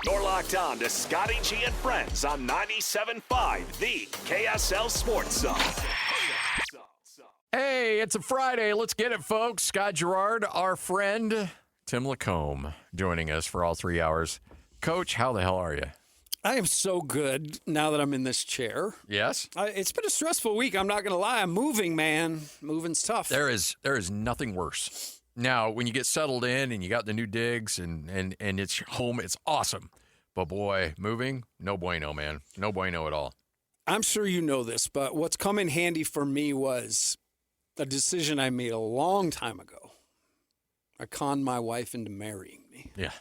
You're locked on to Scotty G and Friends on 97.5, the KSL Sports Zone. Hey, it's a Friday. Let's get it, folks. Scott Gerard, our friend, Tim LaComb, joining us for all 3 hours. Coach, how the hell are you? I am so good now that I'm in this chair. Yes? It's been a stressful week. I'm not going to lie. I'm moving, man. Moving's tough. There is nothing worse. Now, when you get settled in and you got the new digs and it's home, it's awesome. But boy, moving, no bueno, man. No bueno at all. I'm sure you know this, but what's come in handy for me was a decision I made a long time ago. I conned my wife into marrying me. Yeah.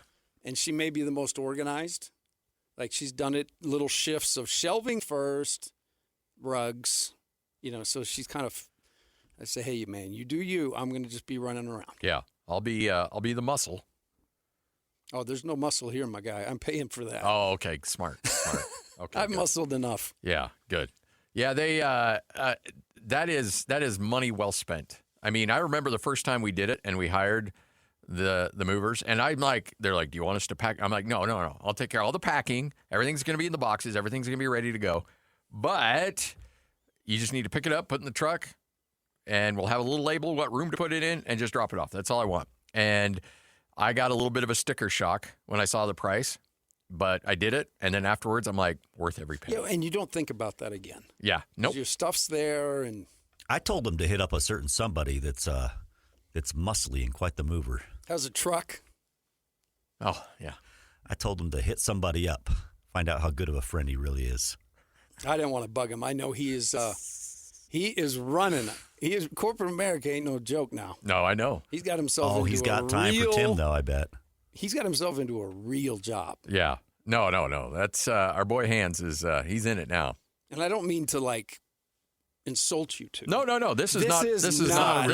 And she may be the most organized. Like, she's done it little shifts of shelving first, rugs, so she's kind of, I say, hey, man, you do you. I'm going to just be running around. Yeah. I'll be the muscle. Oh, there's no muscle here, my guy. I'm paying for that. Oh, okay. Smart. Okay. I've muscled enough. Yeah, good. Yeah, they that is money well spent. I mean, I remember the first time we did it and we hired the movers, and they're like, do you want us to pack? I'm like, no. I'll take care of all the packing. Everything's going to be in the boxes. Everything's going to be ready to go. But you just need to pick it up, put it in the truck, and we'll have a little label, what room to put it in, and just drop it off. That's all I want. And I got a little bit of a sticker shock when I saw the price, but I did it, and then afterwards, I'm like, worth every penny. Yeah, and you don't think about that again. Yeah, nope. Your stuff's there, and I told them to hit up a certain somebody that's muscly and quite the mover. has a truck. Oh, yeah. I told him to hit somebody up, find out how good of a friend he really is. I didn't want to bug him. I know he is running. Corporate America ain't no joke now. No, I know. He's got himself Oh, into he's got time for Tim, though, I bet. He's got himself into a real job. Yeah. No. That's our boy Hans is he's in it now. And I don't mean to insult you two. No. This is not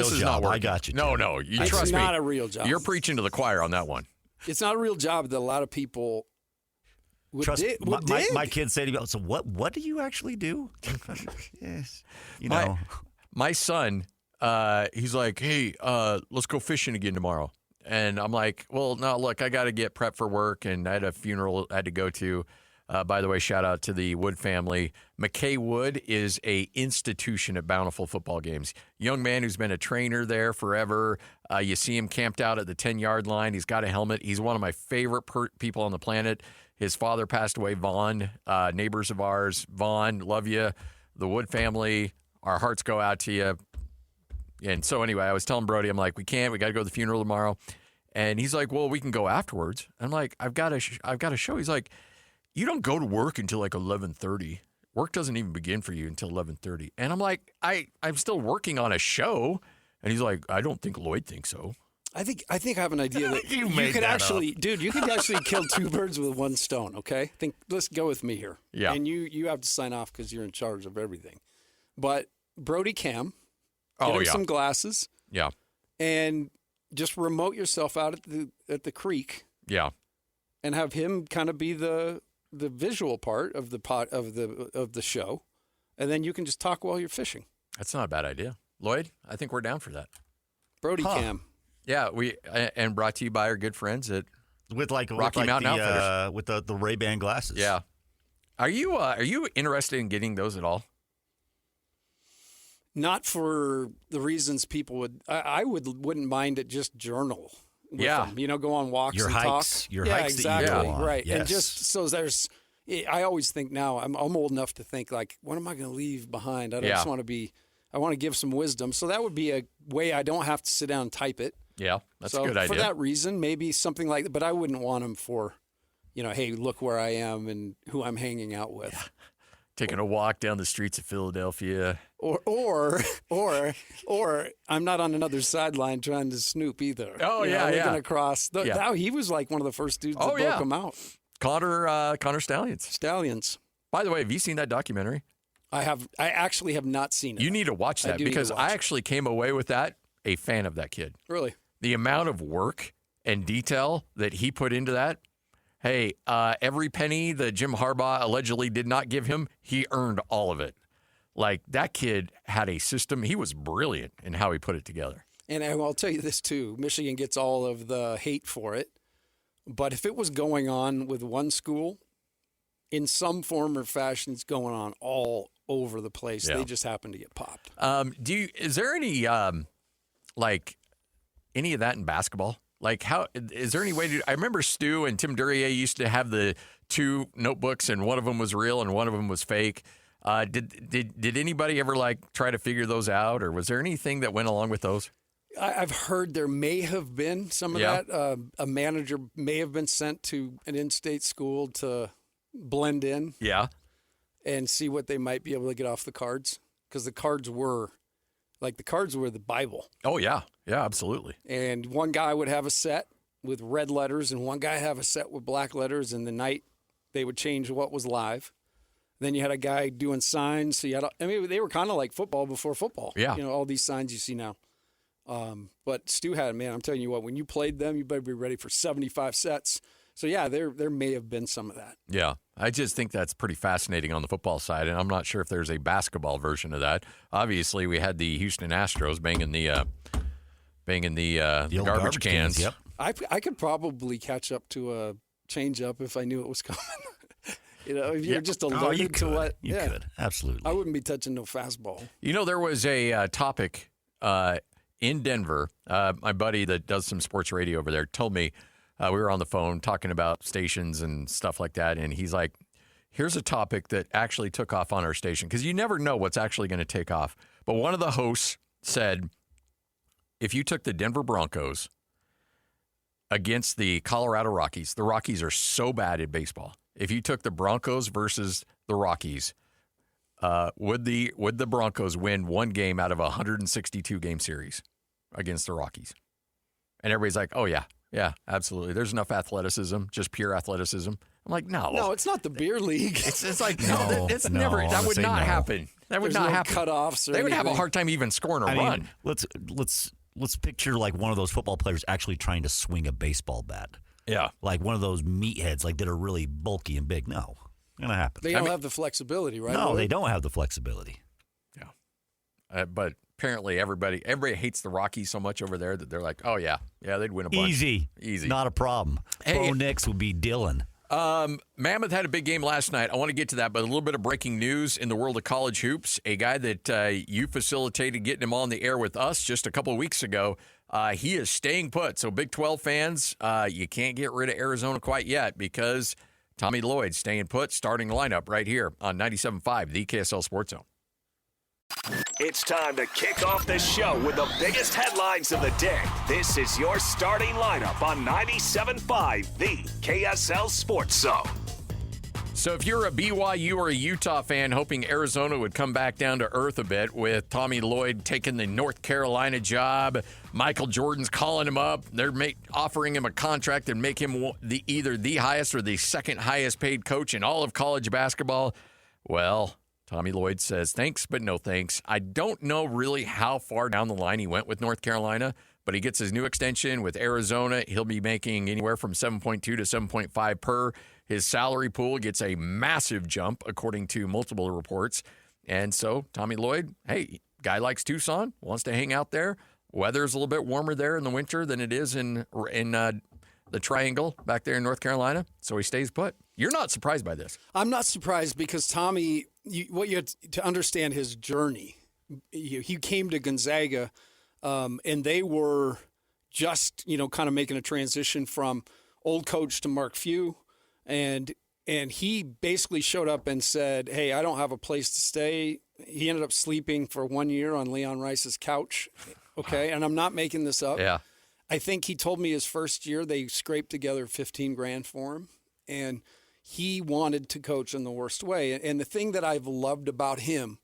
working. I got you. No. You trust me. It's not a real job. You're preaching to the choir on that one. It's not a real job that a lot of people would Trust dig. my kids say to me, so what do you actually do? Yes. My son, he's like, hey, let's go fishing again tomorrow. And I'm like, well, no, look, I got to get prepped for work, and I had a funeral I had to go to. By the way, shout out to the Wood family. McKay Wood is a institution at Bountiful football games. Young man who's been a trainer there forever. You see him camped out at the 10-yard line. He's got a helmet. He's one of my favorite people on the planet. His father passed away, Vaughn, neighbors of ours. Vaughn, love you. The Wood family, our hearts go out to you. And so anyway, I was telling Brody, I'm like, we got to go to the funeral tomorrow. And he's like, well, we can go afterwards. I'm like, I've got a show. He's like, you don't go to work until 11:30. Work doesn't even begin for you until 11:30. And I'm like, I'm still working on a show. And he's like, I don't think Lloyd thinks so. I think I have an idea that You you made could that actually, dude, you could actually kill two birds with one stone, okay? Let's go with me here. Yeah. And you have to sign off because you're in charge of everything. But Brody Cam, Oh, get him yeah. some glasses, Yeah. and just remote yourself out at the creek Yeah. and have him kind of be the visual part of the show, and then you can just talk while you're fishing. That's not a bad idea. Lloyd, I think we're down for that. Brody Cam. Yeah, and brought to you by our good friends at With Rocky Mountain Outfitters. with the Ray-Ban glasses. Yeah. Are you interested in getting those at all? Not for the reasons people would. I wouldn't mind it. Just journal. With Yeah. them. Go on walks Your and hikes- talk. your yeah, hikes that you exactly. go on. Right. Yes. And just so there's. I always think now I'm old enough to think what am I going to leave behind? I just want to be. I want to give some wisdom. So that would be a way I don't have to sit down and type it. Yeah, that's a So good idea. for that reason, maybe something like that. But I wouldn't want them for, hey, look where I am and who I'm hanging out with. Taking a walk down the streets of Philadelphia. Or I'm not on another sideline trying to snoop either. Oh, yeah. Looking across. Yeah. Now he was like one of the first dudes that broke him out. Connor Stallions. Stallions. By the way, have you seen that documentary? I actually have not seen it. You need to watch that because I actually came away with that a fan of that kid. Really? The amount of work and detail that he put into that. Hey, every penny that Jim Harbaugh allegedly did not give him, he earned all of it. Like, that kid had a system. He was brilliant in how he put it together. And I'll tell you this, too. Michigan gets all of the hate for it. But if it was going on with one school, in some form or fashion, it's going on all over the place. Yeah. They just happen to get popped. Is there any any of that in basketball? Like, how is there any way to? I remember Stu and Tim Duryea used to have the 2 notebooks, and one of them was real and one of them was fake. Did anybody ever try to figure those out, or was there anything that went along with those? I've heard there may have been some of that. A manager may have been sent to an in-state school to blend in. Yeah. And see what they might be able to get off the cards, because the cards were the Bible. Oh yeah, yeah, absolutely. And one guy would have a set with red letters, and one guy have a set with black letters. And the night they would change what was live. Then you had a guy doing signs. So they were kind of like football before football. Yeah. All these signs you see now. But Stu had, man, I'm telling you what, when you played them, you better be ready for 75 sets. So, yeah, there may have been some of that. Yeah, I just think that's pretty fascinating on the football side, and I'm not sure if there's a basketball version of that. Obviously, we had the Houston Astros banging the old garbage cans. Yep. I could probably catch up to a change-up if I knew it was coming. If you're just alerted to what. You could, absolutely. I wouldn't be touching no fastball. There was a topic in Denver. My buddy that does some sports radio over there told me, we were on the phone talking about stations and stuff like that, and he's like, here's a topic that actually took off on our station, because you never know what's actually going to take off. But one of the hosts said, if you took the Denver Broncos against the Colorado Rockies, the Rockies are so bad at baseball. If you took the Broncos versus the Rockies, would the Broncos win one game out of a 162-game series against the Rockies? And everybody's like, oh, yeah. Yeah, absolutely. There's enough athleticism, just pure athleticism. I'm like, no. No, it's not the beer league. It's like, no, it's never. That would not happen. That would not happen. Cutoffs. They would have a hard time even scoring a run. Let's picture like one of those football players actually trying to swing a baseball bat. Yeah. Like one of those meatheads that are really bulky and big. No, not going to happen. They don't have the flexibility, right? No, they don't have the flexibility. Yeah. But apparently everybody hates the Rockies so much over there that they're like, oh, yeah, they'd win a bunch. Easy. Not a problem. Hey, Bo Nix would be Dylan. Mammoth had a big game last night. I want to get to that, but a little bit of breaking news in the world of college hoops. A guy that you facilitated getting him on the air with us just a couple of weeks ago, he is staying put. So Big 12 fans, you can't get rid of Arizona quite yet, because Tommy Lloyd staying put, starting lineup right here on 97.5, the KSL Sports Zone. It's time to kick off the show with the biggest headlines of the day. This is your starting lineup on 97.5, the KSL Sports Zone. So if you're a BYU or a Utah fan hoping Arizona would come back down to earth a bit with Tommy Lloyd taking the North Carolina job, Michael Jordan's calling him up, they're offering him a contract and make him either the highest or the second highest paid coach in all of college basketball, well, Tommy Lloyd says thanks, but no thanks. I don't know really how far down the line he went with North Carolina, but he gets his new extension with Arizona. He'll be making anywhere from 7.2 to 7.5 per. His salary pool gets a massive jump, according to multiple reports. And so Tommy Lloyd, hey, guy likes Tucson, wants to hang out there. Weather's a little bit warmer there in the winter than it is in the Triangle back there in North Carolina, so he stays put. You're not surprised by this? I'm not surprised, because Tommy, what you have to understand his journey. He came to Gonzaga, and they were just, kind of making a transition from old coach to Mark Few, and he basically showed up and said, hey, I don't have a place to stay. He ended up sleeping for 1 year on Leon Rice's couch, okay? And I'm not making this up. Yeah. I think he told me his first year they scraped together $15,000 for him, and he wanted to coach in the worst way. And the thing that I've loved about him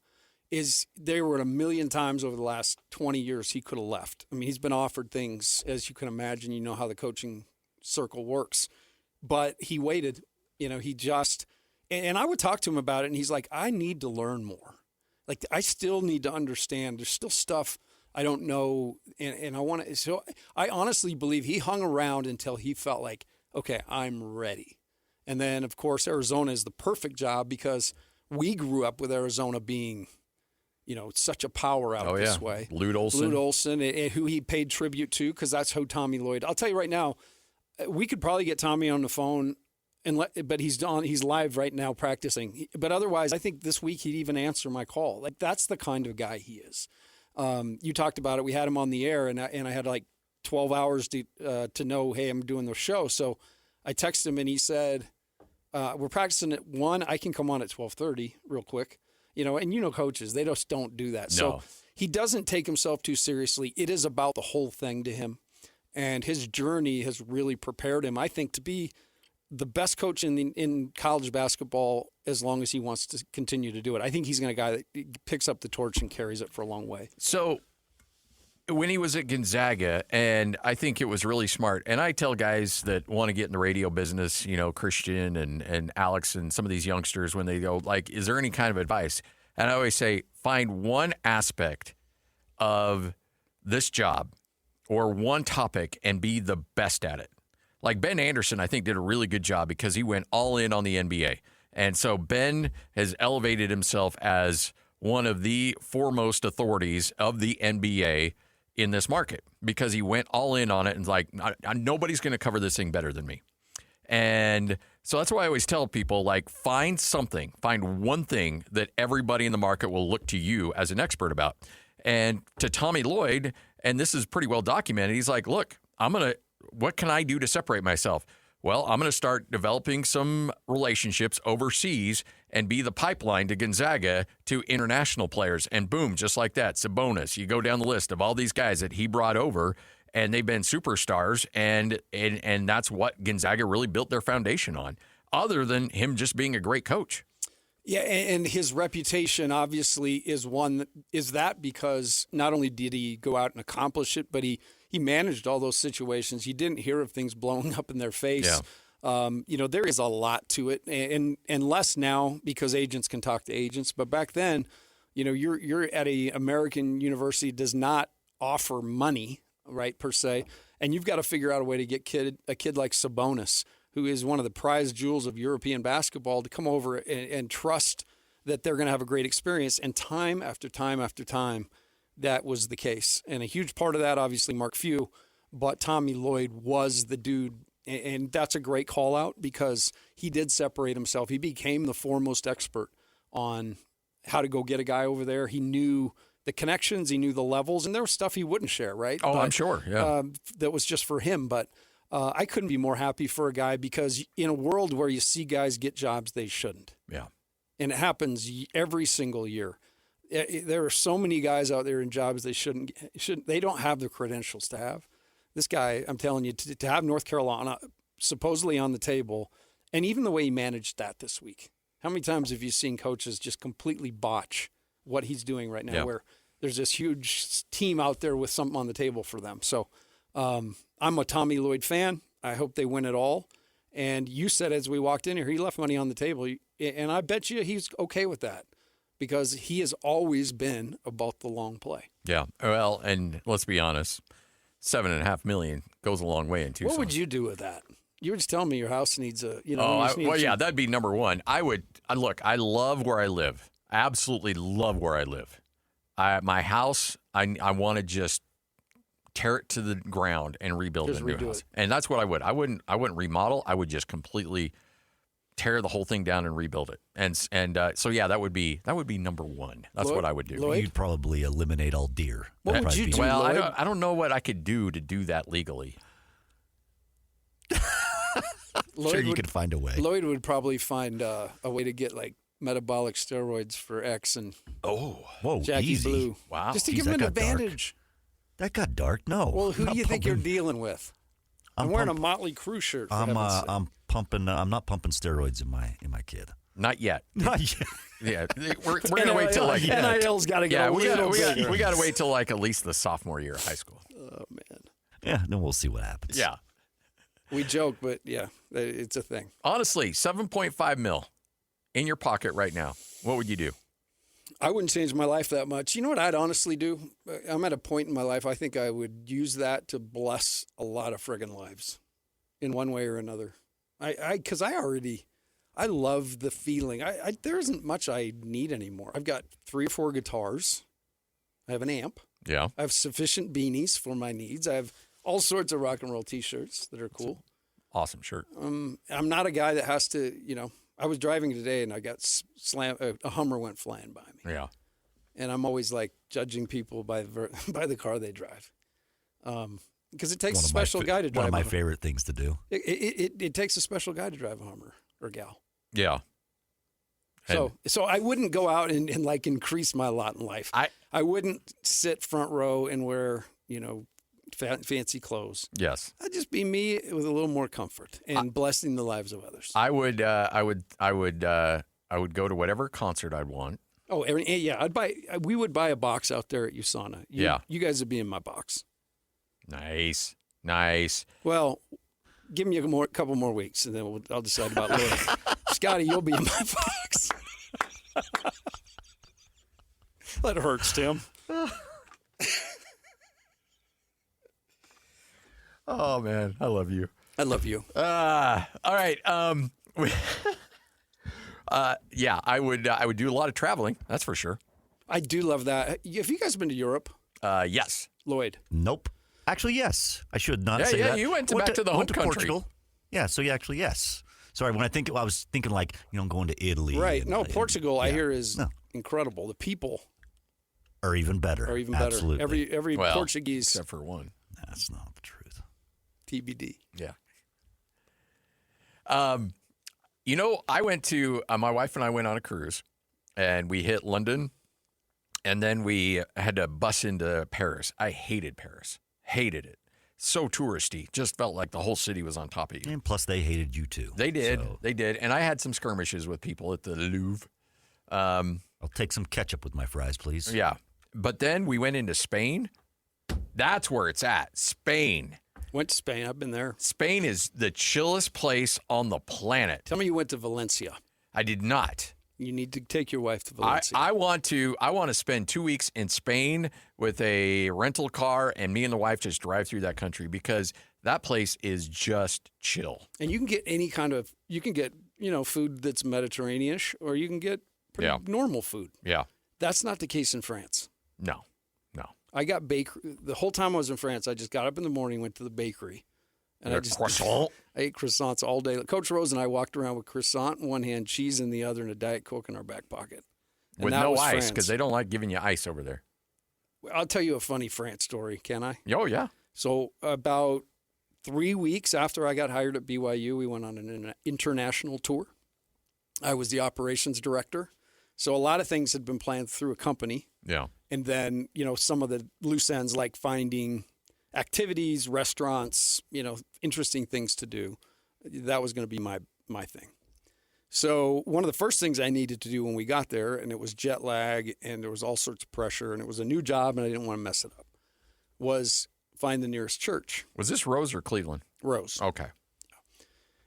is there were a million times over the last 20 years he could have left. I mean, he's been offered things, as you can imagine. You know how the coaching circle works. But he waited. He just – and I would talk to him about it, and he's like, I need to learn more. Like, I still need to understand. There's still stuff I don't know, and I want to – so I honestly believe he hung around until he felt like, okay, I'm ready. And then, of course, Arizona is the perfect job, because we grew up with Arizona being, such a power out this way. Lloyd Olson, who he paid tribute to, because that's who Tommy Lloyd. I'll tell you right now, we could probably get Tommy on the phone, but he's live right now practicing. But otherwise, I think this week he'd even answer my call. Like, that's the kind of guy he is. You talked about it. We had him on the air, and I had like 12 hours to know, hey, I'm doing the show. So I texted him, and he said, we're practicing at 1. I can come on at 12:30 real quick. And coaches, they just don't do that. No. So he doesn't take himself too seriously. It is about the whole thing to him. And his journey has really prepared him, I think, to be the best coach in college basketball as long as he wants to continue to do it. I think he's a guy that picks up the torch and carries it for a long way. So when he was at Gonzaga, and I think it was really smart, and I tell guys that want to get in the radio business, Christian and Alex and some of these youngsters, when they go, like, is there any kind of advice? And I always say, find one aspect of this job or one topic and be the best at it. Like Ben Anderson, I think, did a really good job because he went all in on the NBA. And so Ben has elevated himself as one of the foremost authorities of the NBA in this market because he went all in on it and like, nobody's going to cover this thing better than me. And so that's why I always tell people, like, find one thing that everybody in the market will look to you as an expert about. And to Tommy Lloyd, and this is pretty well documented, he's like, look, what can I do to separate myself? Well, I'm going to start developing some relationships overseas and be the pipeline to Gonzaga to international players. And boom, just like that, Sabonis. You go down the list of all these guys that he brought over, and they've been superstars, and that's what Gonzaga really built their foundation on, other than him just being a great coach. Yeah, and his reputation obviously is that because not only did he go out and accomplish it, but he managed all those situations. You didn't hear of things blowing up in their face. Yeah. There is a lot to it, and less now because agents can talk to agents. But back then, you're at a American university, does not offer money, right, per se, and you've got to figure out a way to get a kid like Sabonis, who is one of the prize jewels of European basketball, to come over and trust that they're going to have a great experience. And time after time after time, that was the case. And a huge part of that, obviously, Mark Few, but Tommy Lloyd was the dude. And that's a great call out because he did separate himself. He became the foremost expert on how to go get a guy over there. He knew the connections, he knew the levels, and there was stuff he wouldn't share, right? Oh, I'm sure, yeah. That was just for him, but I couldn't be more happy for a guy because in a world where you see guys get jobs they shouldn't. Yeah. And it happens every single year. There are so many guys out there in jobs they shouldn't. They don't have the credentials to have. This guy, I'm telling you, to have North Carolina supposedly on the table, and even the way he managed that this week. How many times have you seen coaches just completely botch what he's doing right now, yeah, where there's this huge team out there with something on the table for them? So I'm a Tommy Lloyd fan. I hope they win it all. And you said as we walked in here, he left money on the table. And I bet you he's okay with that because he has always been about the long play. Yeah. Well, and let's be honest, $7.5 million goes a long way in Tucson. What would you do with that? You were just telling me your house needs a, yeah, that'd be number one. I love where I live. I absolutely love where I live. My house, I want to just tear it to the ground and rebuild a new house. And that's what I would. I wouldn't remodel. I would just completely tear the whole thing down and rebuild it. And so yeah, that would be number one. That's what I would do. Lloyd? You'd probably eliminate all deer. What would you do? Well, Lloyd? I don't know what I could do to do that legally. Sure, you could find a way. Lloyd would probably find a way to get like metabolic steroids for X and Jackie easy. Blue. Wow, just to give him an advantage. That got dark. No. Well, who do you think you're dealing with? I'm wearing a Motley Crue shirt. I'm pumping. I'm not pumping steroids in my kid. Not yet. Not yet. Yeah, we're gonna wait till like NIL's got to get we bigger. We got to wait till like at least the sophomore year of high school. Oh man. Yeah, then we'll see what happens. Yeah. We joke, but yeah, it's a thing. Honestly, $7.5 million in your pocket right now. What would you do? I wouldn't change my life that much. You know what I'd honestly do? I'm at a point in my life, I think I would use that to bless a lot of friggin' lives in one way or another. Because I love the feeling. There isn't much I need anymore. I've got 3 or 4 guitars. I have an amp. Yeah. I have sufficient beanies for my needs. I have all sorts of rock and roll T-shirts that are cool. Awesome shirt. I'm not a guy that has to, I was driving today and I got slammed. A Hummer went flying by me. Yeah. And I'm always like judging people by the car they drive. Because it takes a special guy to drive. One of my favorite things to do. It takes a special guy to drive a Hummer or gal. Yeah. So I wouldn't go out and like increase my lot in life. I wouldn't sit front row and wear, fancy clothes. Yes. I'd just be me with a little more comfort and blessing the lives of others. I would go to whatever concert I'd want. Oh, yeah. We would buy a box out there at USANA. You guys would be in my box. Nice. Well, give me a couple more weeks, and then I'll decide about Lloyd. Scotty, you'll be in my box. That hurts, Tim. Oh man, I love you. I love you. All right. Yeah, I would do a lot of traveling. That's for sure. I do love that. Have you guys been to Europe? Yes. Lloyd? Nope. Actually, yes. I should not say that. Yeah, you went back to the home country. Portugal. Yeah, so yeah, actually, yes. Sorry, when I was thinking like, going to Italy. Right. No, Portugal, I hear, is incredible. The people are even better. Absolutely. Every Portuguese. Except for one. That's not the truth. TBD. Yeah. I went to, my wife and I went on a cruise, and we hit London, and then we had to bus into Paris. I hated Paris. Hated it. So touristy. Just felt like the whole city was on top of you. And plus, they hated you too. They did. They did. And I had some skirmishes with people at the Louvre. I'll take some ketchup with my fries, please. Yeah. But then we went into Spain. That's where it's at. Spain. Went to Spain. I've been there. Spain is the chillest place on the planet. Tell me you went to Valencia. I did not. You need to take your wife to Valencia. I want to spend 2 weeks in Spain with a rental car, and me and the wife just drive through that country because that place is just chill. And you can get food that's Mediterranean-ish, or you can get pretty normal food. Yeah. That's not the case in France. No. I got bakery. The whole time I was in France, I just got up in the morning, went to the bakery. And croissant? I ate croissants all day. Coach Rose and I walked around with croissant in one hand, cheese in the other, and a Diet Coke in our back pocket. And with no ice, because they don't like giving you ice over there. I'll tell you a funny France story, can I? Oh, yeah. So about 3 weeks after I got hired at BYU, we went on an international tour. I was the operations director. So a lot of things had been planned through a company. Yeah. And then, some of the loose ends like finding activities, restaurants, interesting things to do. That was going to be my thing. So one of the first things I needed to do when we got there, and it was jet lag and there was all sorts of pressure and it was a new job and I didn't want to mess it up, was find the nearest church. Was this Rose or Cleveland? Rose. Okay.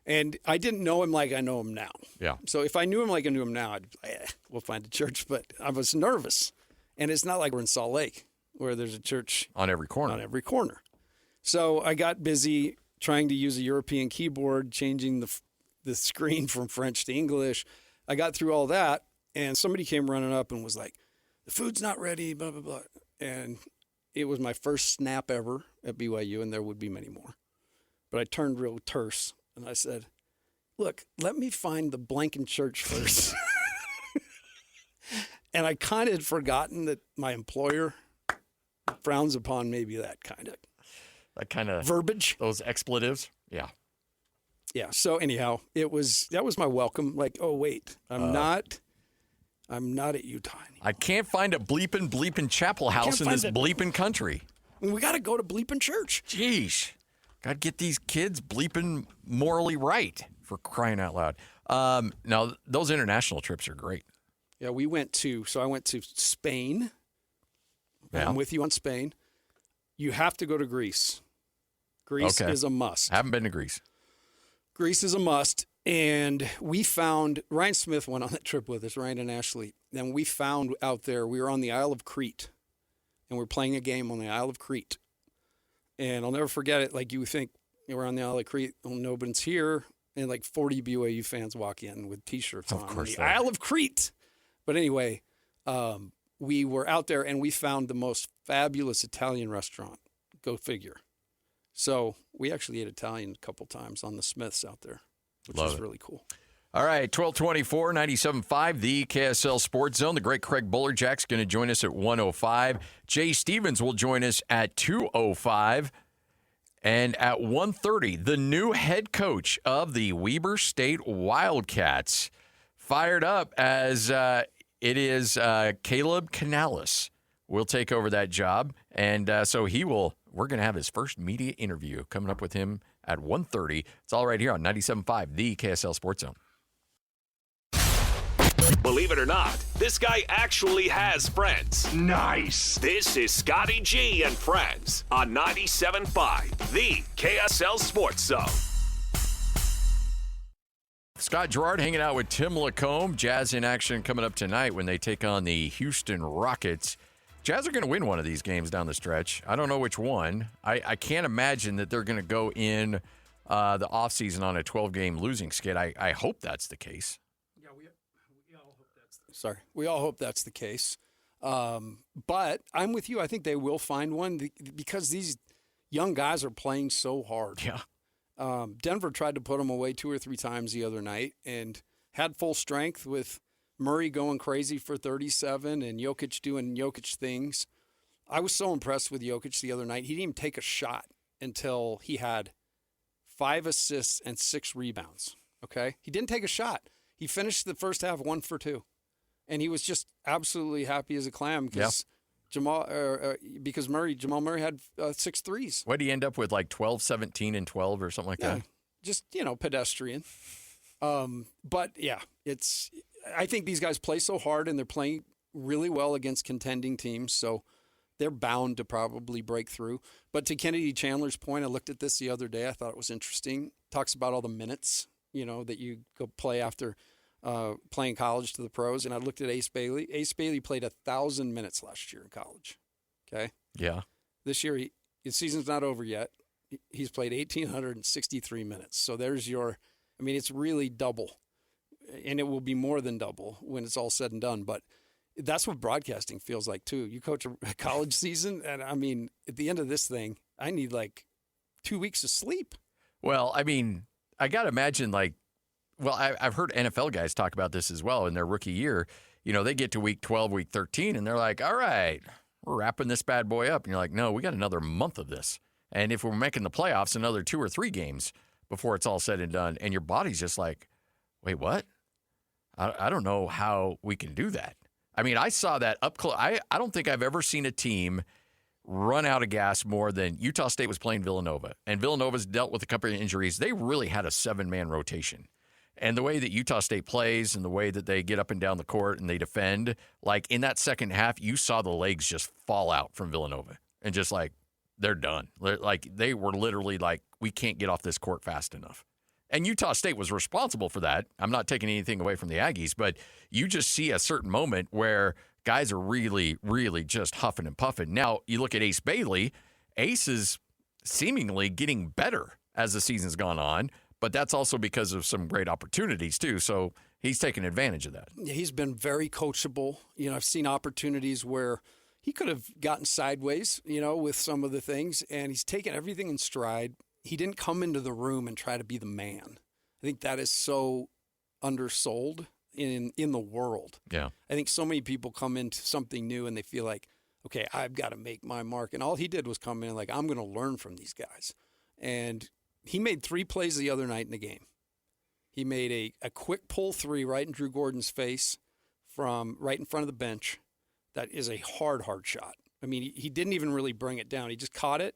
And I didn't know him like I know him now. Yeah. So if I knew him like I knew him now, I'd be like, we'll find a church. But I was nervous. And it's not like we're in Salt Lake where there's a church on every corner. So I got busy trying to use a European keyboard, changing the screen from French to English. I got through all that, and somebody came running up and was like, the food's not ready, blah, blah, blah. And it was my first snap ever at BYU, and there would be many more. But I turned real terse, and I said, look, let me find the blanking church first. And I kind of had forgotten that my employer frowns upon maybe that kind of verbiage, those expletives. Yeah. Yeah. So anyhow, that was my welcome. Like, oh wait, I'm not at Utah anymore. I can't find a bleeping chapel house in this bleeping country. We got to go to bleeping church. Jeez. Got to get these kids bleeping morally right, for crying out loud. Now, those international trips are great. Yeah, I went to Spain. Yeah. I'm with you on Spain. You have to go to Greece. Greece is a must. I haven't been to Greece. Greece is a must. And we found, Ryan Smith went on that trip with us, Ryan and Ashley. And we found out there, we were on the Isle of Crete. And we're playing a game on the Isle of Crete. And I'll never forget it. Like, you think we're on the Isle of Crete, oh, nobody's here. And like 40 BYU fans walk in with T-shirts on. Of course. The Isle of Crete. But anyway, we were out there and we found the most fabulous Italian restaurant. Go figure. So we actually ate Italian a couple times on the Smiths out there, which Love was it. really cool. All right, 1224, 97.5, the KSL Sports Zone. The great Craig Bullerjack's going to join us at 1:05. Jay Stevens will join us at 2:05. And at 1:30, the new head coach of the Weber State Wildcats, fired up as it is Caleb Canales will take over that job. And so we're going to have his first media interview coming up with him at 1:30. It's all right here on 97.5, the KSL Sports Zone. Believe it or not, this guy actually has friends. Nice. This is Scotty G and Friends on 97.5, the KSL Sports Zone. Scott Gerard hanging out with Tim LaComb. Jazz in action coming up tonight when they take on the Houston Rockets. Jazz are going to win one of these games down the stretch. I don't know which one. I can't imagine that they're going to go in the offseason on a 12-game losing skid. I hope that's the case. Yeah, we all hope we all hope that's the case. But I'm with you. I think they will find one because these young guys are playing so hard. Yeah. Denver tried to put them away 2 or 3 times the other night and had full strength with Murray going crazy for 37 and Jokic doing Jokic things. I was so impressed with Jokic the other night. He didn't even take a shot until he had 5 assists and 6 rebounds. Okay? He didn't take a shot. He finished the first half 1 for 2. And he was just absolutely happy as a clam because Jamal Murray had 6 threes. What did he end up with, like 12, 17, and 12 or something like that? Just, pedestrian. But, yeah, I think these guys play so hard and they're playing really well against contending teams, so they're bound to probably break through. But to Kennedy Chandler's point, I looked at this the other day. I thought it was interesting. Talks about all the minutes, that you go play after playing college to the pros. And I looked at Ace Bailey. Ace Bailey played 1,000 minutes last year in college. Okay? Yeah. This year, his season's not over yet. He's played 1,863 minutes. So there's it's really double. And it will be more than double when it's all said and done. But that's what broadcasting feels like, too. You coach a college season, and, at the end of this thing, I need, 2 weeks of sleep. Well, I got to imagine, I've heard NFL guys talk about this as well in their rookie year. They get to week 12, week 13, and they're like, all right, we're wrapping this bad boy up. And you're like, no, we got another month of this. And if we're making the playoffs, another 2 or 3 games before it's all said and done. And your body's just like, wait, what? I don't know how we can do that. I saw that up close. I don't think I've ever seen a team run out of gas more than Utah State was playing Villanova. And Villanova's dealt with a couple of injuries. They really had a 7-man rotation. And the way that Utah State plays and the way that they get up and down the court and they defend, in that second half, you saw the legs just fall out from Villanova and just they're done. They were literally we can't get off this court fast enough. And Utah State was responsible for that. I'm not taking anything away from the Aggies, but you just see a certain moment where guys are really, really just huffing and puffing. Now, you look at Ace Bailey. Ace is seemingly getting better as the season's gone on, but that's also because of some great opportunities, too. So he's taking advantage of that. Yeah, he's been very coachable. I've seen opportunities where he could have gotten sideways, with some of the things, and he's taken everything in stride. He didn't come into the room and try to be the man. I think that is so undersold in the world. Yeah. I think so many people come into something new and they feel like, okay, I've got to make my mark. And all he did was come in I'm going to learn from these guys. And he made 3 plays the other night in the game. He made a quick pull 3 right in Drew Gordon's face from right in front of the bench. That is a hard shot. He didn't even really bring it down. He just caught it.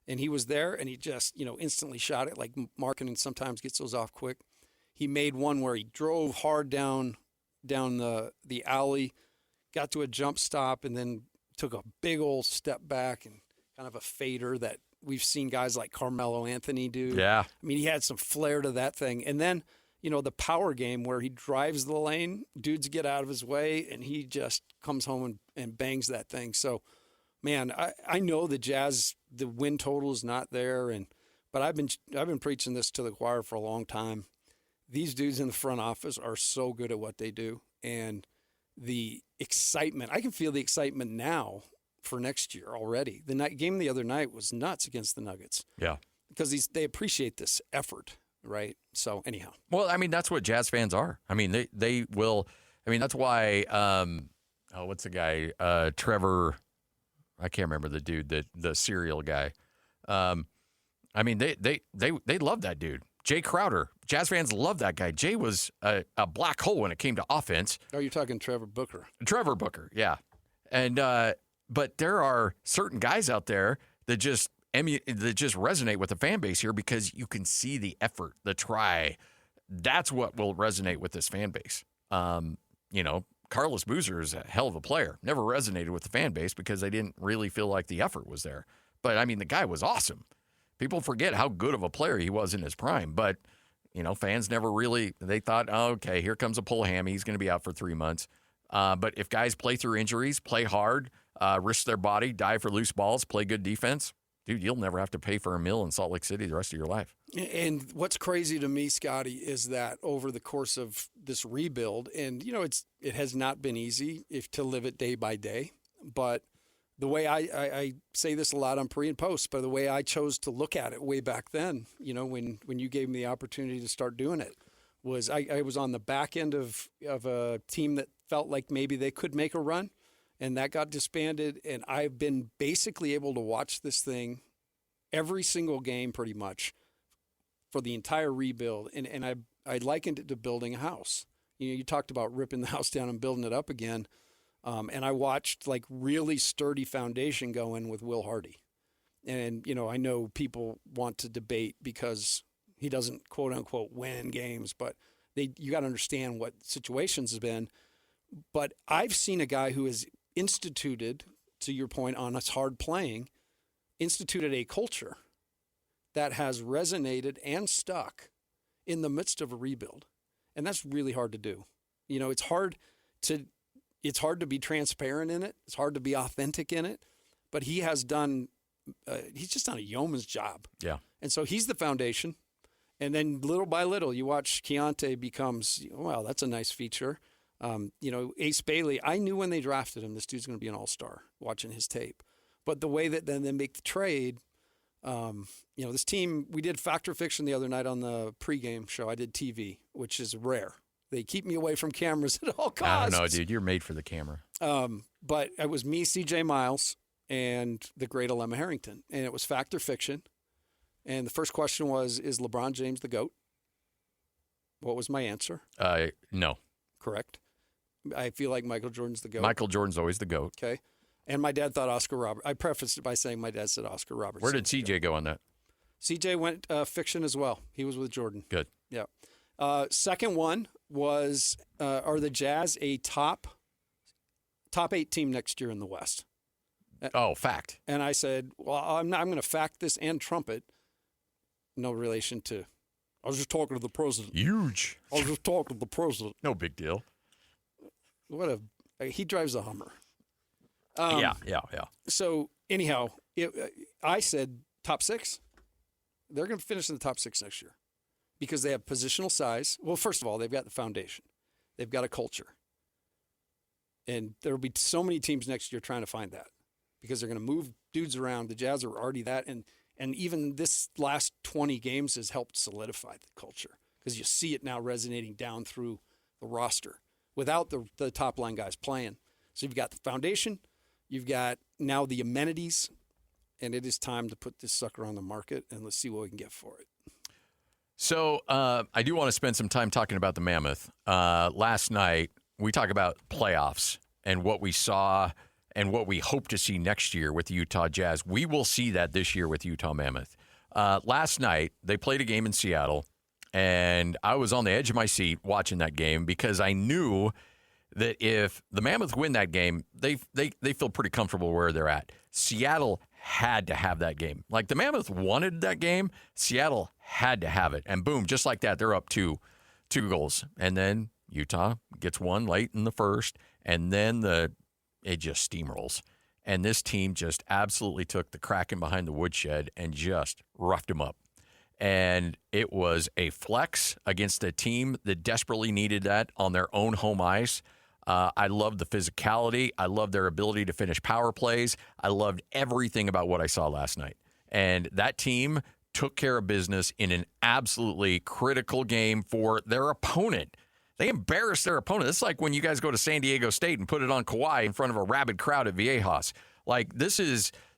And he was there, and he just, instantly shot it. Like Markkanen sometimes gets those off quick. He made one where he drove hard down the alley, got to a jump stop, and then took a big old step back and kind of a fader that we've seen guys like Carmelo Anthony do. Yeah. He had some flair to that thing. And then, the power game where he drives the lane, dudes get out of his way, and he just comes home and bangs that thing. So, man, I know the Jazz, the win total is not there, but I've been preaching this to the choir for a long time. These dudes in the front office are so good at what they do, and the excitement. I can feel the excitement now for next year already. The game the other night was nuts against the Nuggets. Yeah. Because they appreciate this effort, right? So anyhow. Well, I mean, that's what Jazz fans are. I mean, they will. I mean, that's why. What's the guy? Trevor. I can't remember the dude, the cereal guy. I mean, they love that dude. Jay Crowder. Jazz fans love that guy. Jay was a black hole when it came to offense. Oh, you're talking Trevor Booker. Trevor Booker, yeah. And but there are certain guys out there that just resonate with the fan base here because you can see the effort, the try. That's what will resonate with this fan base. Carlos Boozer is a hell of a player. Never resonated with the fan base because they didn't really feel like the effort was there. But, I mean, the guy was awesome. People forget how good of a player he was in his prime. But, fans never really – they thought, oh, okay, here comes a pull hammy. He's going to be out for 3 months. But if guys play through injuries, play hard, risk their body, dive for loose balls, play good defense, dude, you'll never have to pay for a meal in Salt Lake City the rest of your life. And what's crazy to me, Scotty, is that over the course of this rebuild, and it has not been easy to live it day by day, but the way I say this a lot on pre and post, but the way I chose to look at it way back then, when you gave me the opportunity to start doing it, was I was on the back end of a team that felt like maybe they could make a run, and that got disbanded, and I've been basically able to watch this thing every single game pretty much for the entire rebuild, and I likened it to building a house. You talked about ripping the house down and building it up again, and I watched like really sturdy foundation go in with Will Hardy. And, I know people want to debate because he doesn't, quote unquote, win games, but you got to understand what situations have been. But I've seen a guy who has instituted, to your point on us hard playing, instituted a culture that has resonated and stuck in the midst of a rebuild. And that's really hard to do. It's hard to be transparent in it. It's hard to be authentic in it, but he has done, he's just done a yeoman's job. Yeah. And so he's the foundation. And then little by little, you watch Keontae becomes, well, that's a nice feature. Ace Bailey, I knew when they drafted him, this dude's going to be an all-star watching his tape. But the way that then they make the trade, this team, we did Fact or Fiction the other night on the pregame show. I did TV, which is rare. They keep me away from cameras at all costs. I don't know, dude. You're made for the camera. But it was me, CJ Miles, and the great Alema Harrington. And it was Fact or Fiction. And the first question was, is LeBron James the GOAT? What was my answer? No. Correct. I feel like Michael Jordan's the GOAT. Michael Jordan's always the GOAT. Okay. And my dad thought Oscar Roberts. I prefaced it by saying my dad said Oscar Roberts. Where did CJ go on that? CJ went fiction as well. He was with Jordan. Good. Yeah. Second one was, are the Jazz a top 8 team next year in the West? Oh, fact. And I said, well, I'm going to fact this and trumpet. No relation to. I was just talking to the president. Huge. I was just talking to the president. No big deal. He drives a Hummer. Yeah. So anyhow, I said top 6. They're going to finish in the top 6 next year because they have positional size. Well, first of all, they've got the foundation. They've got a culture. And there will be so many teams next year trying to find that because they're going to move dudes around. The Jazz are already that. And even this last 20 games has helped solidify the culture because you see it now resonating down through the roster without the top line guys playing. So you've got the foundation. You've got now the amenities, and it is time to put this sucker on the market, and let's see what we can get for it. So I do want to spend some time talking about the Mammoth. Last night, we talked about playoffs and what we saw and what we hope to see next year with the Utah Jazz. We will see that this year with Utah Mammoth. Last night, they played a game in Seattle, and I was on the edge of my seat watching that game because I knew that if the Mammoth win that game, they feel pretty comfortable where they're at. Seattle had to have that game. Like the Mammoth wanted that game, Seattle had to have it. And boom, just like that, they're up two goals. And then Utah gets one late in the first, and then it just steamrolls. And this team just absolutely took the Kraken behind the woodshed and just roughed them up. And it was a flex against a team that desperately needed that on their own home ice. I loved the physicality. I loved their ability to finish power plays. I loved everything about what I saw last night. And that team took care of business in an absolutely critical game for their opponent. They embarrassed their opponent. It's like when you guys go to San Diego State and put it on Kauai in front of a rabid crowd at Viejas. Like,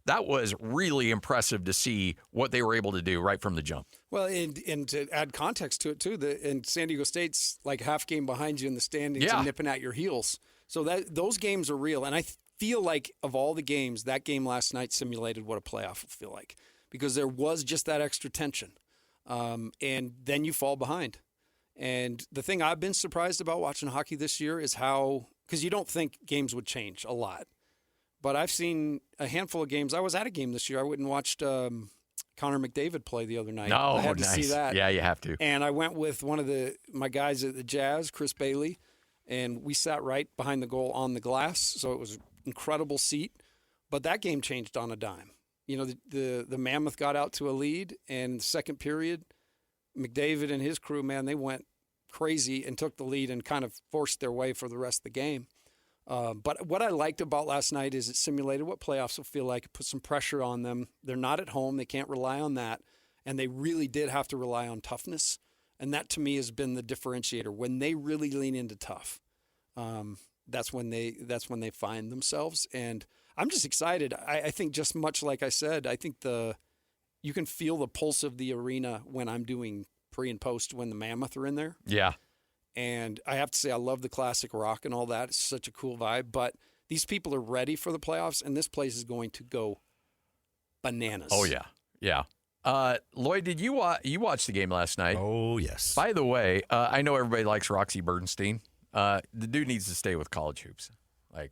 that was really impressive to see what they were able to do right from the jump. Well, and to add context to it, too, and San Diego State's like half game behind you in the standings and nipping at your heels. So those games are real. And I feel like of all the games, that game last night simulated what a playoff would feel like because there was just that extra tension. And then you fall behind. And the thing I've been surprised about watching hockey this year is how – because you don't think games would change a lot. But I've seen a handful of games. I was at a game this year. I went and watched Connor McDavid play the other night. Oh, I had nice. to see that. Yeah, you have to. And I went with one of my guys at the Jazz, Chris Bailey, and we sat right behind the goal on the glass. So it was an incredible seat. But that game changed on a dime. You know, the Mammoth got out to a lead, and the second period, McDavid and his crew, man, they went crazy and took the lead and kind of forced their way for the rest of the game. But what I liked about last night is it simulated what playoffs will feel like. It put some pressure on them. They're not at home. They can't rely on that. And they really did have to rely on toughness. And that, to me, has been the differentiator. When they really lean into tough, that's when they find themselves. And I'm just excited. I think just much like I said, I think you can feel the pulse of the arena when I'm doing pre and post when the Mammoth are in there. Yeah. And I have to say, I love the classic rock and all that. It's such a cool vibe. But these people are ready for the playoffs, and this place is going to go bananas. Oh, yeah. Yeah. Lloyd, did you watch the game last night? Oh, yes. By the way, I know everybody likes Roxy Bernstein. The dude needs to stay with college hoops. Like,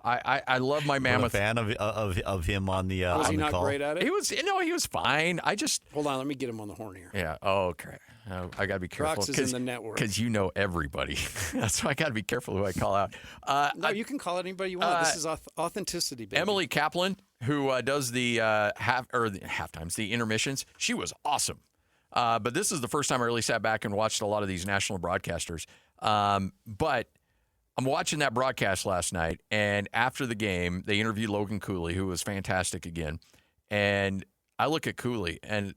I love my Mammoth. I'm a fan of him on the Was on he the not call. great at it? He was fine. Hold on, let me get him on the horn here. Yeah. Oh, okay. I got to be careful. Rox is in the network. Because you know everybody. That's why I got to be careful who I call out. No, you can call it anybody you want. This is authenticity, baby. Emily Kaplan, who does the half times, the intermissions, she was awesome. But this is the first time I really sat back and watched a lot of these national broadcasters. But I'm watching that broadcast last night, and after the game, they interviewed Logan Cooley, who was fantastic again. And I look at Cooley, and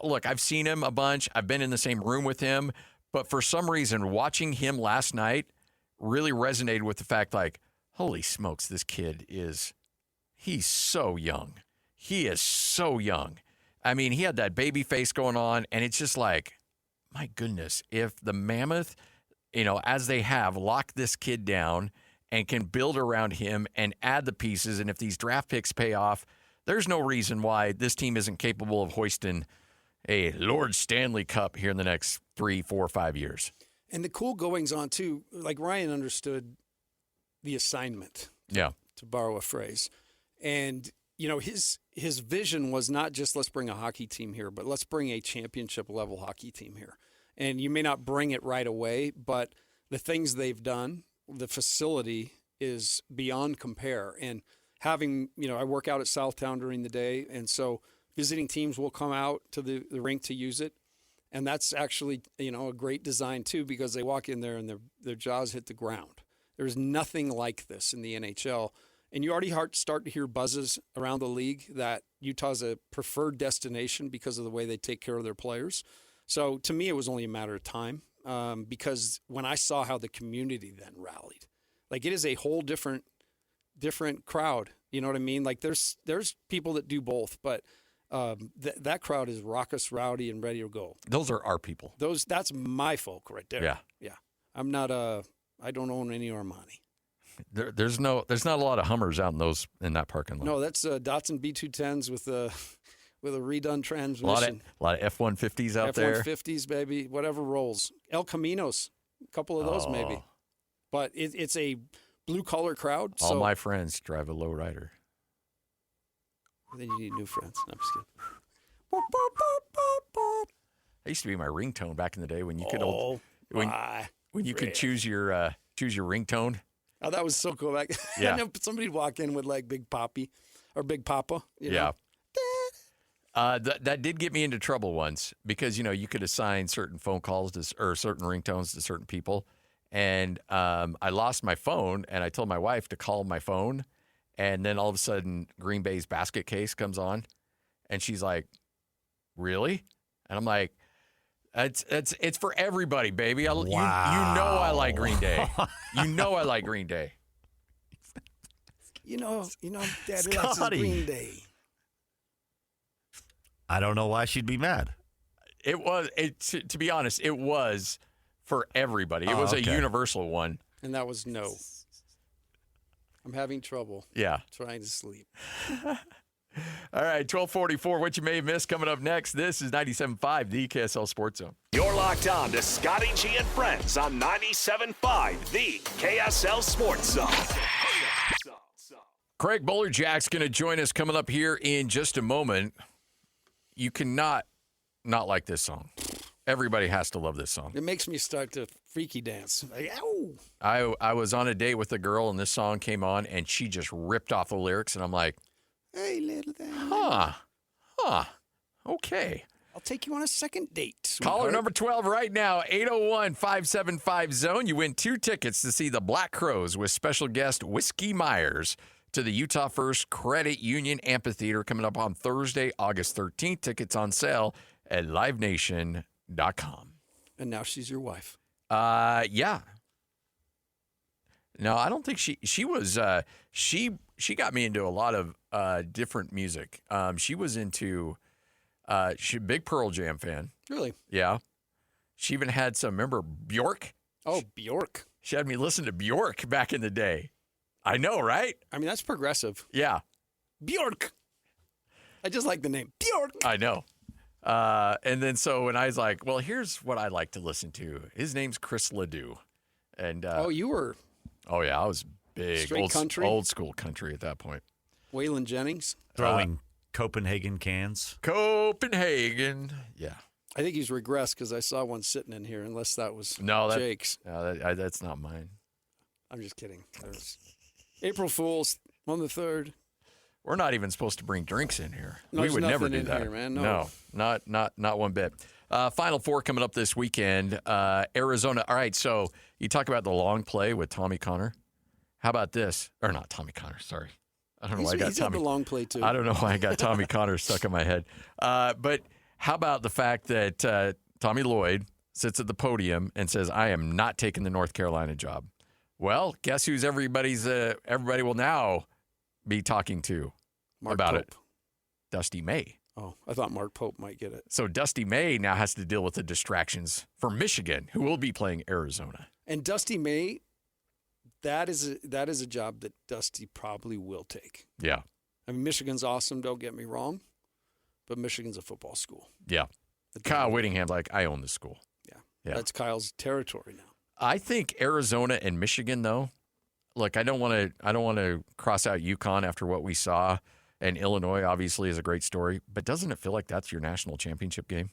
look, I've seen him a bunch. I've been in the same room with him. But for some reason, watching him last night really resonated with the fact, like, holy smokes, this kid he's so young. He is so young. I mean, he had that baby face going on, and it's just like, my goodness, if the Mammoth, as they have, lock this kid down and can build around him and add the pieces, and if these draft picks pay off, there's no reason why this team isn't capable of hoisting a Lord Stanley Cup here in the next 3, 4, 5 years. And the cool goings on, too, like Ryan understood the assignment, Yeah. to borrow a phrase. And, his vision was not just let's bring a hockey team here, but let's bring a championship-level hockey team here. And you may not bring it right away, but the things they've done, the facility is beyond compare. And having, I work out at Southtown during the day, and so visiting teams will come out to the rink to use it. And that's actually, a great design, too, because they walk in there and their jaws hit the ground. There's nothing like this in the NHL. And you already start to hear buzzes around the league that Utah's a preferred destination because of the way they take care of their players. So to me, it was only a matter of time because when I saw how the community then rallied, like it is a whole different crowd. You know what I mean? Like there's people that do both, but that crowd is raucous, rowdy, and ready to go. Those are our people. That's my folk right there. Yeah. I'm not I don't own any Armani. There's not a lot of Hummers out in that parking lot. No, that's Datsun B210s with a redone transmission. A lot of F-150s out there. F-150s, baby, whatever rolls. El Caminos, a couple of those maybe. But it's a blue-collar crowd. All my friends drive a lowrider. Then you need new friends. No, I'm just kidding. That used to be my ringtone back in the day when you could could choose your ringtone. Oh, that was so cool. Back Yeah. I know somebody'd walk in with like Big Papi or Big Papa. Yeah. That did get me into trouble once because, you could assign certain phone calls or certain ringtones to certain people. And I lost my phone, and I told my wife to call my phone. And then all of a sudden, Green Bay's Basket Case comes on, and she's like, "Really?" And I'm like, "It's for everybody, baby. You know I like Green Day. You know I like Green Day. You know, Daddy likes his Green Day." I don't know why she'd be mad. To be honest, it was for everybody. It was a universal one. And that was no. I'm having trouble. Yeah. Trying to sleep. All right, 1244, what you may have missed coming up next. This is 97.5, the KSL Sports Zone. You're locked on to Scotty G and Friends on 97.5, the KSL Sports Zone. Craig Bowlerjack's going to join us coming up here in just a moment. You cannot not like this song. Everybody has to love this song. It makes me start to freaky dance. Like, ow! I was on a date with a girl, and this song came on, and she just ripped off the lyrics, and I'm like, "Hey, little thing. Okay. I'll take you on a second date." Caller number 12 right now, 801-575-ZONE. You win 2 tickets to see the Black Crowes with special guest Whiskey Myers to the Utah First Credit Union Amphitheater coming up on Thursday, August 13th. Tickets on sale at livenation.com. And now she's your wife. Yeah. No, I don't think she was she got me into a lot of different music. She was into big Pearl Jam fan. Really? Yeah. She even had some, remember Bjork? Oh, Bjork. She had me listen to Bjork back in the day. I know, right? I mean, that's progressive. Yeah. Bjork. I just like the name. Bjork. I know. And then so when I was like, well, here's what I like to listen to. His name's Chris Ledoux. And you were. Oh, yeah. I was big. Straight country? Old school country at that point. Waylon Jennings. Throwing Copenhagen cans. Copenhagen. Yeah. I think he's regressed because I saw one sitting in here, unless that was Jake's. No, that's not mine. I'm just kidding. April Fool's on the 3rd. We're not even supposed to bring drinks in here. No, we would never do in that. Here, man. No, not one bit. Final Four coming up this weekend. Arizona. All right, so you talk about the long play with Tommy Connor. How about this? Or not Tommy Connor, sorry. I don't know why I got Tommy. He's the long play, too. I don't know why I got Tommy Connor stuck in my head. But how about the fact that Tommy Lloyd sits at the podium and says, "I am not taking the North Carolina job." Well, guess who's everybody will now be talking to Mark about Pope. it? Dusty May. Oh, I thought Mark Pope might get it. So Dusty May now has to deal with the distractions for Michigan, who will be playing Arizona. And Dusty May, that is a job that Dusty probably will take. Yeah. I mean, Michigan's awesome, don't get me wrong, but Michigan's a football school. Yeah. Kyle Whittingham's like, I own this school. Yeah. That's Kyle's territory now. I think Arizona and Michigan, though, look, I don't want to cross out UConn after what we saw, and Illinois obviously is a great story, but doesn't it feel like that's your national championship game?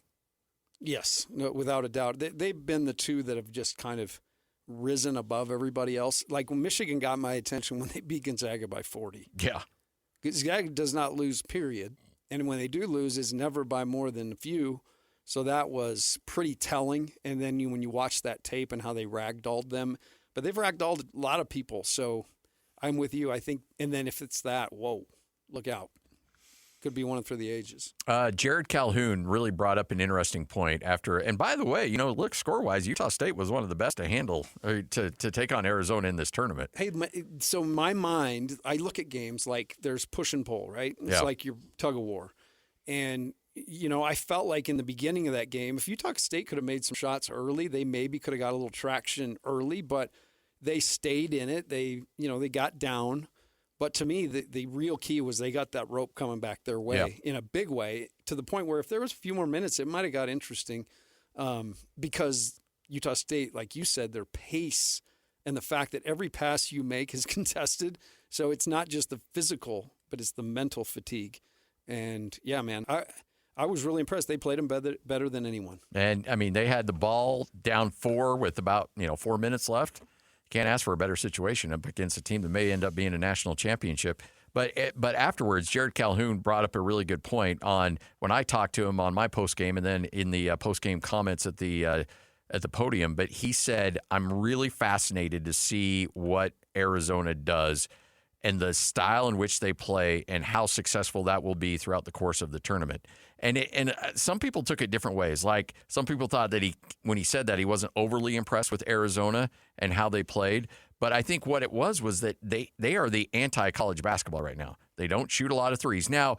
Yes, no, without a doubt. They've been the two that have just kind of risen above everybody else. Like when Michigan got my attention when they beat Gonzaga by 40. Yeah. Gonzaga does not lose, period. And when they do lose, it's never by more than a few. So that was pretty telling. And then when you watch that tape and how they ragdolled them, but they've ragdolled a lot of people. So I'm with you, I think. And then if it's that, whoa, look out. Could be one for the ages. Jared Calhoun really brought up an interesting point after. And by the way, look, score-wise, Utah State was one of the best to handle, to take on Arizona in this tournament. Hey, so in my mind, I look at games like there's push and pull, right? It's like your tug of war. And I felt like in the beginning of that game, if Utah State could have made some shots early, they maybe could have got a little traction early, but they stayed in it. They got down. But to me, the real key was they got that rope coming back their way in a big way, to the point where if there was a few more minutes, it might have got interesting because Utah State, like you said, their pace and the fact that every pass you make is contested. So it's not just the physical, but it's the mental fatigue. And, yeah, man, I was really impressed. They played them better than anyone. And, I mean, they had the ball down 4 with about, 4 minutes left. Can't ask for a better situation up against a team that may end up being a national championship. But afterwards, Jared Calhoun brought up a really good point on when I talked to him on my postgame and then in the postgame comments at the at the podium, but he said, I'm really fascinated to see what Arizona does and the style in which they play and how successful that will be throughout the course of the tournament. And some people took it different ways. Like some people thought that when he said that, he wasn't overly impressed with Arizona and how they played. But I think what it was that they are the anti-college basketball right now. They don't shoot a lot of threes. Now,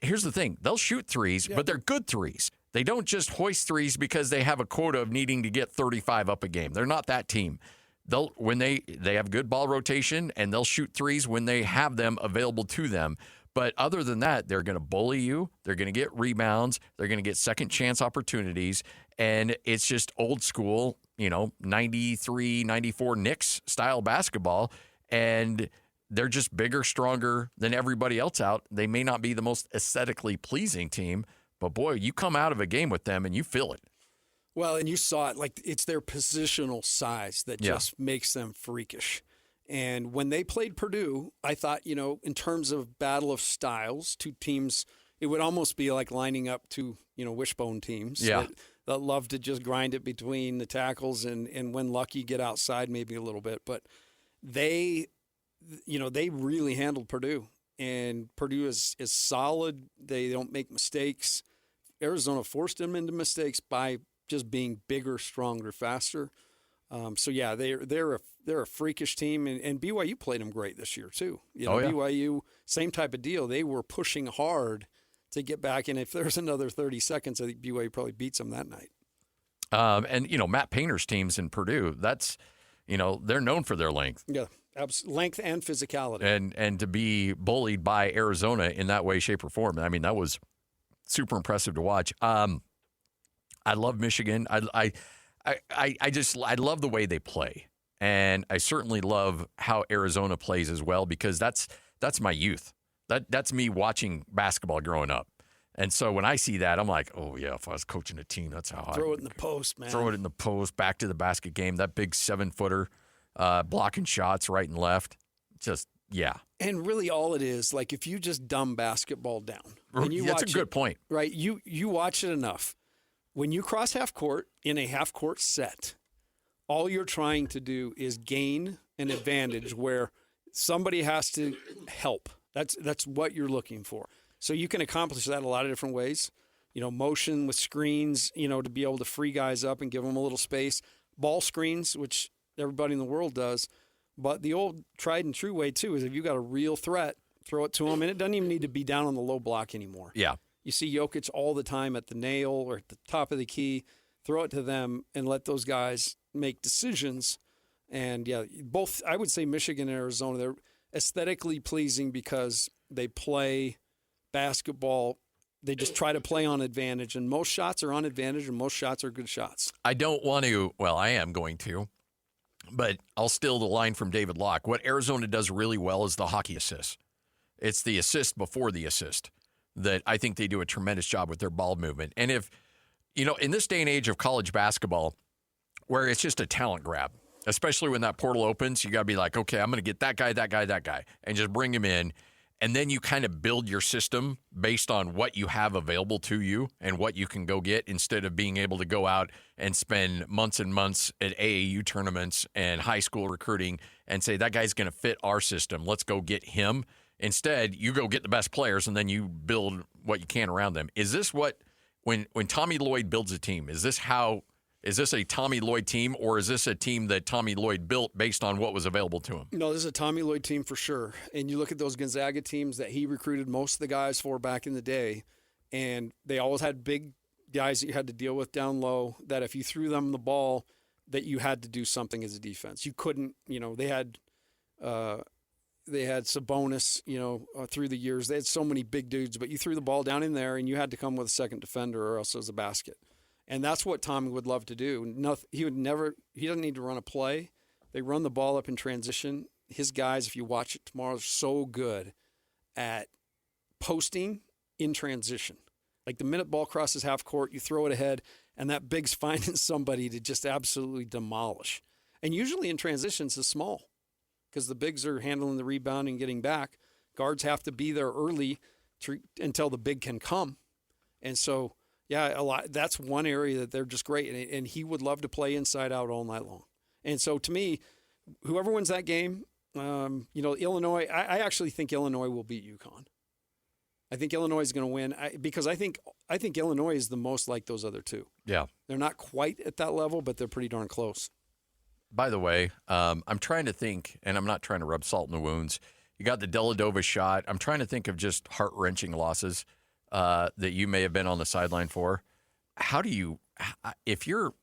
here's the thing. They'll shoot threes, but they're good threes. They don't just hoist threes because they have a quota of needing to get 35 up a game. They're not that team. They have good ball rotation, and they'll shoot threes when they have them available to them. But other than that, they're going to bully you. They're going to get rebounds. They're going to get second chance opportunities. And it's just old school, 93, 94 Knicks style basketball. And they're just bigger, stronger than everybody else out. They may not be the most aesthetically pleasing team, but boy, you come out of a game with them and you feel it. Well, and you saw it, like it's their positional size that just makes them freakish. And when they played Purdue, I thought, in terms of battle of styles, two teams, it would almost be like lining up two, wishbone teams that love to just grind it between the tackles and when lucky, get outside maybe a little bit. But they really handled Purdue. And Purdue is solid. They don't make mistakes. Arizona forced them into mistakes by just being bigger, stronger, faster. They're a freakish team, and BYU played them great this year too. BYU, same type of deal. They were pushing hard to get back, and if there's another 30 seconds, I think BYU probably beats them that night. Matt Painter's teams in Purdue, that's they're known for their length. Yeah, length and physicality, and to be bullied by Arizona in that way, shape, or form. I mean, that was super impressive to watch. I love Michigan. I love the way they play, and I certainly love how Arizona plays as well because that's my youth. That's me watching basketball growing up, and so when I see that, I'm like, oh yeah, if I was coaching a team, that's how throw it in the post, man. Throw it in the post, back to the basket game. That big 7-footer, blocking shots right and left. Just yeah. And really, all it is, like if you just dumb basketball down, and you that's watch a good point, right? You watch it enough. When you cross half court in a half court set, all you're trying to do is gain an advantage where somebody has to help. That's what you're looking for. So you can accomplish that a lot of different ways. Motion with screens, to be able to free guys up and give them a little space. Ball screens, which everybody in the world does. But the old tried and true way, too, is if you got a real threat, throw it to them. And it doesn't even need to be down on the low block anymore. Yeah. You see Jokic all the time at the nail or at the top of the key. Throw it to them and let those guys make decisions. And, both, I would say Michigan and Arizona, they're aesthetically pleasing because they play basketball. They just try to play on advantage. And most shots are on advantage and most shots are good shots. I don't want to, I am going to, but I'll steal the line from David Locke. What Arizona does really well is the hockey assist. It's the assist before the assist that I think they do a tremendous job with their ball movement. And if, in this day and age of college basketball, where it's just a talent grab, especially when that portal opens, you got to be like, okay, I'm going to get that guy, and just bring him in. And then you kind of build your system based on what you have available to you and what you can go get instead of being able to go out and spend months and months at AAU tournaments and high school recruiting and say, that guy's going to fit our system. Let's go get him. Instead, you go get the best players and then you build what you can around them. Is this what, when Tommy Lloyd builds a team, is this a Tommy Lloyd team, or is this a team that Tommy Lloyd built based on what was available to him? No, this is a Tommy Lloyd team for sure. And you look at those Gonzaga teams that he recruited most of the guys for back in the day, and they always had big guys that you had to deal with down low, that if you threw them the ball, that you had to do something as a defense. You couldn't, they had Sabonis, through the years. They had so many big dudes, but you threw the ball down in there and you had to come with a second defender or else it was a basket. And that's what Tommy would love to do. He doesn't need to run a play. They run the ball up in transition. His guys, if you watch it tomorrow, are so good at posting in transition. Like the minute ball crosses half court, you throw it ahead, and that big's finding somebody to just absolutely demolish. And usually in transitions, it's small because the bigs are handling the rebound and getting back. Guards have to be there early until the big can come. And so, Yeah, a lot. That's one area that they're just great, and he would love to play inside out all night long. And so to me, whoever wins that game, Illinois. I actually think Illinois will beat UConn. I think Illinois is going to win because I think Illinois is the most like those other two. Yeah, they're not quite at that level, but they're pretty darn close. By the way, I'm trying to think, and I'm not trying to rub salt in the wounds. You got the Deladova shot. I'm trying to think of just heart-wrenching losses that you may have been on the sideline for. How do you, if you're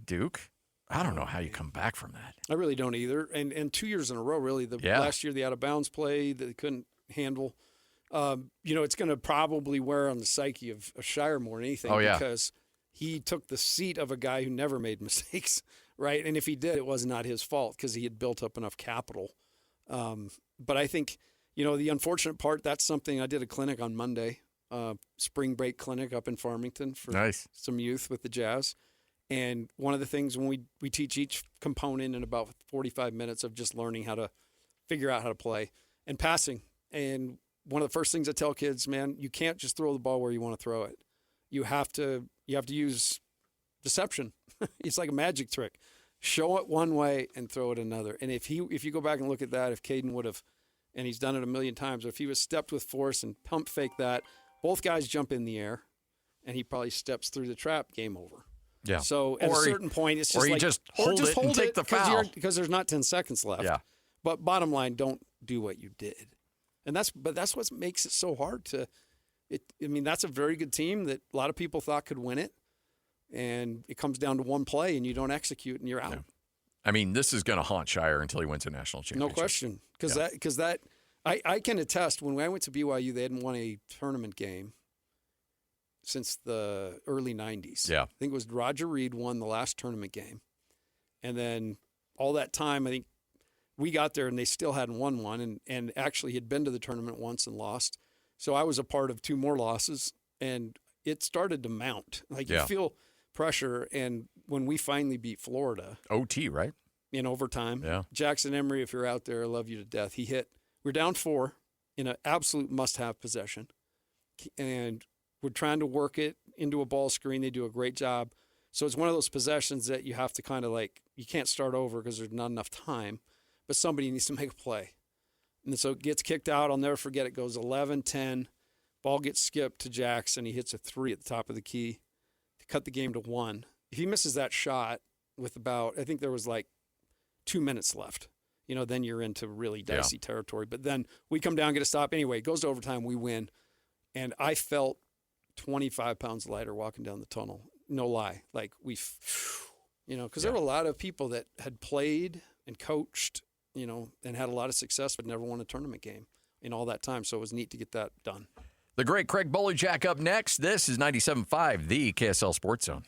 Duke, I don't know how you come back from that. I really don't either. And 2 years in a row, really. Last year, the out-of-bounds play that they couldn't handle. It's going to probably wear on the psyche of Shire more than anything because he took the seat of a guy who never made mistakes, right? And if he did, it was not his fault because he had built up enough capital. But I think, the unfortunate part, that's something I did a clinic on Monday, spring break clinic up in Farmington for some youth with the Jazz. And one of the things when we teach each component in about 45 minutes of just learning how to figure out how to play and passing. And one of the first things I tell kids, man, you can't just throw the ball where you want to throw it. You have to use deception. It's like a magic trick. Show it one way and throw it another. And if you go back and look at that, if Caden would have, and he's done it a million times, if he was stepped with force and pump fake that, both guys jump in the air, and he probably steps through the trap, game over. Yeah. So at a certain point, it's just or like, just hold it and take the foul because there's not 10 seconds left. Yeah. But bottom line, don't do what you did. And that's what makes it so hard to. That's a very good team that a lot of people thought could win it, and it comes down to one play, and you don't execute, and you're out. Yeah. This is going to haunt Shire until he wins a national championship. No question, because I can attest. When I went to BYU, they hadn't won a tournament game since the early 90s. Yeah. I think it was Roger Reed won the last tournament game. And then all that time, I think we got there and they still hadn't won one and actually had been to the tournament once and lost. So I was a part of two more losses and it started to mount. You feel pressure. And when we finally beat Florida. OT, right? In overtime. Yeah. Jackson Emery, if you're out there, I love you to death. He hit. We're down 4 in an absolute must-have possession. And we're trying to work it into a ball screen. They do a great job. So it's one of those possessions that you have to kind of you can't start over because there's not enough time, but somebody needs to make a play. And so it gets kicked out. I'll never forget it. Goes 11-10. Ball gets skipped to Jackson. He hits a 3 at the top of the key to cut the game to 1. If he misses that shot with I think there was 2 minutes left, then you're into really dicey territory. But then we come down, get a stop. Anyway, it goes to overtime. We win. And I felt 25 pounds lighter walking down the tunnel. No lie. Because there were a lot of people that had played and coached, and had a lot of success, but never won a tournament game in all that time. So it was neat to get that done. The great Craig Bolichak up next. This is 97.5, the KSL Sports Zone.